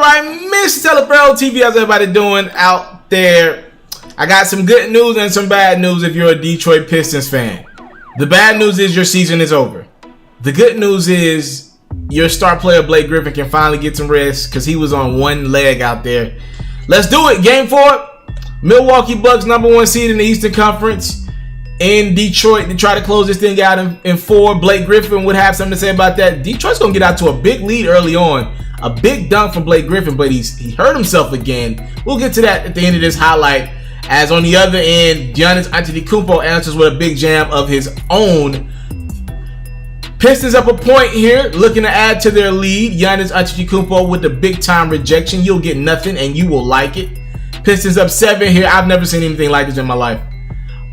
right, Mr. Taliaferro TV, how's everybody doing out there? I got some good news and some bad news if you're a Detroit Pistons fan. The bad news is your season is over. The good news is your star player Blake Griffin can finally get some rest because he was on one leg out there. Let's do it. Game 4. Milwaukee Bucks, #1 seed in the Eastern Conference in Detroit to try to close this thing out in 4. Blake Griffin would have something to say about that. Detroit's going to get out to a big lead early on. A big dunk from Blake Griffin, but he hurt himself again. We'll get to that at the end of this highlight. As on the other end, Giannis Antetokounmpo answers with a big jam of his own. Pistons up a point here, looking to add to their lead. Giannis Antetokounmpo with the big-time rejection. You'll get nothing, and you will like it. Pistons up 7 here. I've never seen anything like this in my life.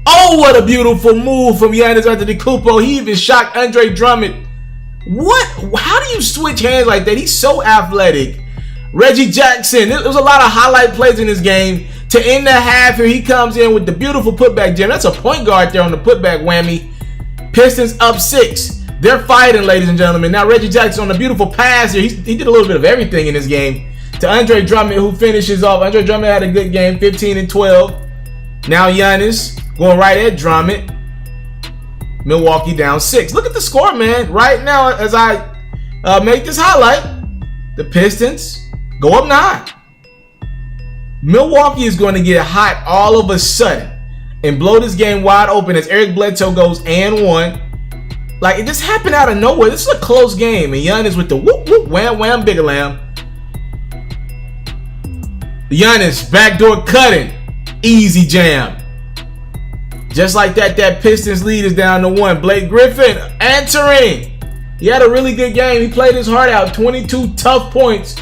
Oh, what a beautiful move from Giannis Antetokounmpo. He even shocked Andre Drummond. What? How do you switch hands like that? He's so athletic. Reggie Jackson. There was a lot of highlight plays in this game. To end the half here, he comes in with the beautiful putback jam. That's a point guard there on the putback whammy. Pistons up 6. They're fighting, ladies and gentlemen. Now Reggie Jackson on a beautiful pass here. He did a little bit of everything in this game. To Andre Drummond, who finishes off. Andre Drummond had a good game, 15 and 12. Now Giannis going right at Drummond. Milwaukee down 6. Look at the score, man. Right now, as I make this highlight, the Pistons go up 9. Milwaukee is going to get hot all of a sudden and blow this game wide open as Eric Bledsoe goes and 1. Like, it just happened out of nowhere. This is a close game, and Giannis with the whoop, whoop, wham, wham, big lamb. Giannis, backdoor cutting. Easy jam. Just like that, that Pistons lead is down to 1. Blake Griffin answering. He had a really good game. He played his heart out. 22 tough points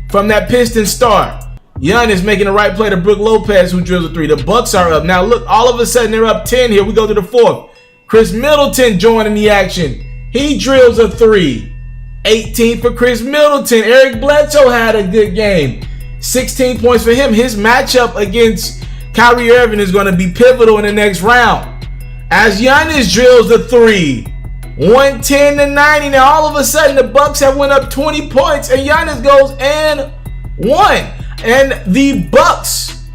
from that Pistons star. Giannis making the right play to Brook Lopez, who drills a 3. The Bucks are up. Now look, all of a sudden they're up 10 here. We go to the 4th. Chris Middleton joining the action. He drills a 3. 18 for Chris Middleton. Eric Bledsoe had a good game. 16 points for him. His matchup against Kyrie Irving is going to be pivotal in the next round. As Giannis drills the 3. 110 to 90. Now all of a sudden the Bucks have went up 20 points and Giannis goes and 1. And the Bucks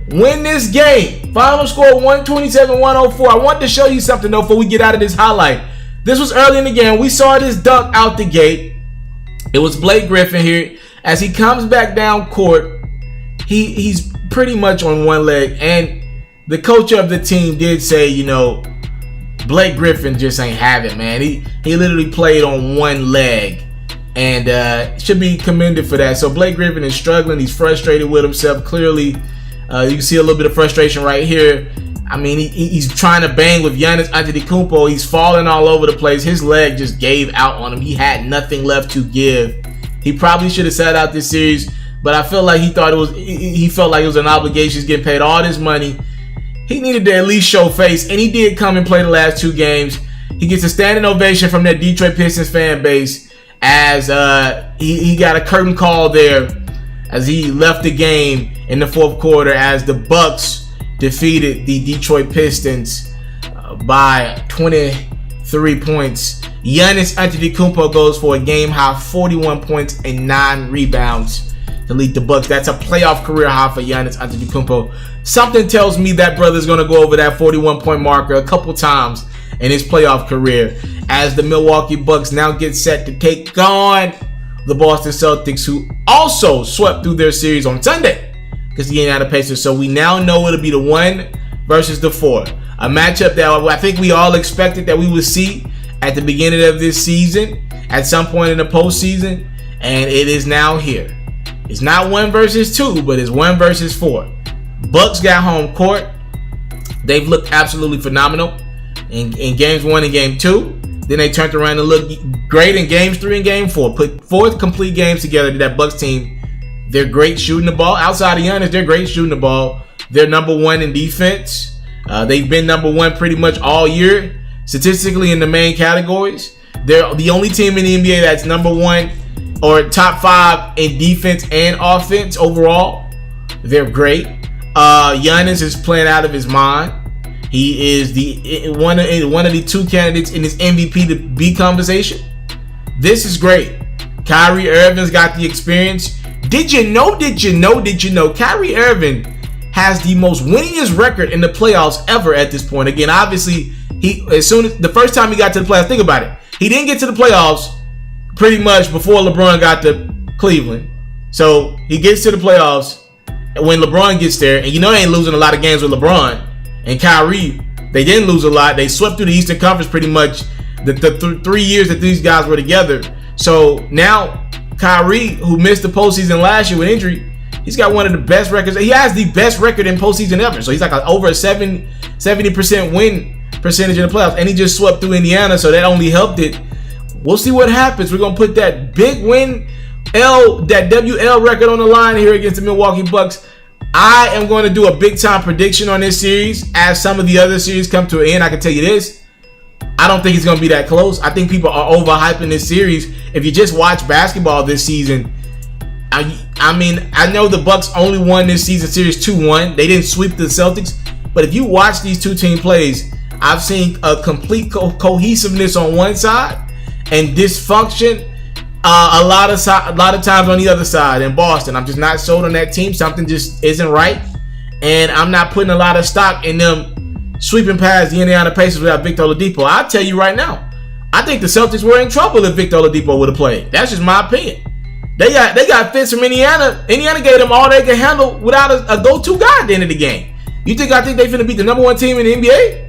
win this game. Final score 127-104. I want to show you something though before we get out of this highlight. This was early in the game. We saw this dunk out the gate. It was Blake Griffin here. As he comes back down court, he's pretty much on one leg. And the coach of the team did say, you know, Blake Griffin just ain't have it, man. He literally played on one leg. And should be commended for that. So Blake Griffin is struggling. He's frustrated with himself. Clearly, you can see a little bit of frustration right here. I mean, he's trying to bang with Giannis Antetokounmpo. He's falling all over the place. His leg just gave out on him. He had nothing left to give. He probably should have sat out this series, but I feel like he felt like it was an obligation. He's getting paid all this money. He needed to at least show face, and he did come and play the last 2 games. He gets a standing ovation from that Detroit Pistons fan base. As he got a curtain call there as he left the game in the 4th quarter as the Bucks defeated the Detroit Pistons by 23 points. Giannis Antetokounmpo goes for a game-high 41 points and 9 rebounds to lead the Bucks. That's a playoff career high for Giannis Antetokounmpo. Something tells me that brother's going to go over that 41-point marker a couple times in his playoff career, as the Milwaukee Bucks now get set to take on the Boston Celtics, who also swept through their series on Sunday because the Indiana Pacers. So we now know it'll be the 1 versus the 4, a matchup that I think we all expected that we would see at the beginning of this season, at some point in the postseason, and it is now here. It's not 1 versus 2, but it's 1 versus 4. Bucks got home court. They've looked absolutely phenomenal in games 1 and game 2. Then they turned around and looked great in games 3 and game 4. Put 4 complete games together to that Bucks team. They're great shooting the ball. Outside of Giannis, they're great shooting the ball. They're number 1 in defense. They've been number 1 pretty much all year, statistically in the main categories. They're the only team in the NBA that's number 1 or top 5 in defense and offense overall. They're great. Giannis is playing out of his mind. He is the one of the 2 candidates in this MVP to be conversation. This is great. Kyrie Irving's got the experience. Did you know? Kyrie Irving has the most winningest record in the playoffs ever at this point. Again, obviously, the first time he got to the playoffs, think about it. He didn't get to the playoffs pretty much before LeBron got to Cleveland. So he gets to the playoffs when LeBron gets there, and they ain't losing a lot of games with LeBron and Kyrie. They didn't lose a lot. They swept through the Eastern Conference pretty much the 3 years that these guys were together. So now Kyrie, who missed the postseason last year with injury, he's got one of the best records. He has the best record in postseason ever. So he's like over a 70% win percentage in the playoffs, and he just swept through Indiana, so that only helped it. We'll see what happens. We're gonna put that big win, that WL record on the line here against the Milwaukee Bucks. I am going to do a big time prediction on this series as some of the other series come to an end. I can tell you this: I don't think it's going to be that close. I think people are overhyping this series. If you just watch basketball this season, I mean, I know the Bucks only won this season series 2-1. They didn't sweep the Celtics, but if you watch these two team plays, I've seen a complete cohesiveness on one side and dysfunction a lot of times on the other side in Boston. I'm just not sold on that team. Something just isn't right, and I'm not putting a lot of stock in them sweeping past the Indiana Pacers without Victor Oladipo. I'll tell you right now, I think the Celtics were in trouble if Victor Oladipo would have played. That's just my opinion. They got fits from Indiana. Indiana gave them all they could handle without a go-to guy at the end of the game. I think they finna beat the number one team in the NBA?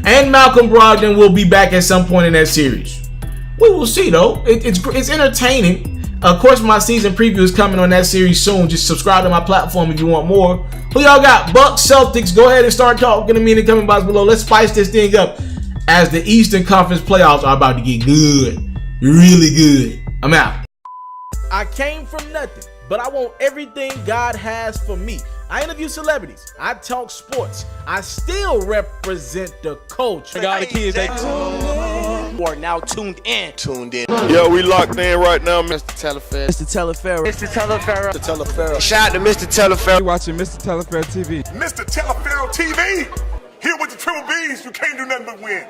And Malcolm Brogdon will be back at some point in that series. We will see though. It's entertaining. Of course, my season preview is coming on that series soon. Just subscribe to my platform if you want more. Who y'all got? Bucks, Celtics. Go ahead and start talking to me in the comment box below. Let's spice this thing up as the Eastern Conference playoffs are about to get good. Really good. I'm out. I came from nothing, but I want everything God has for me. I interview celebrities. I talk sports. I still represent the culture. I got the kids. You are now tuned in. Yo, we locked in right now, Mr.Taliaferro. Mr.Taliaferro. Mr.Taliaferro. Mr. Shout out to Mr.Taliaferro. You're watching Mr.Taliaferro TV. Mr. Taliaferro TV. Here with the triple B's, you can't do nothing but win.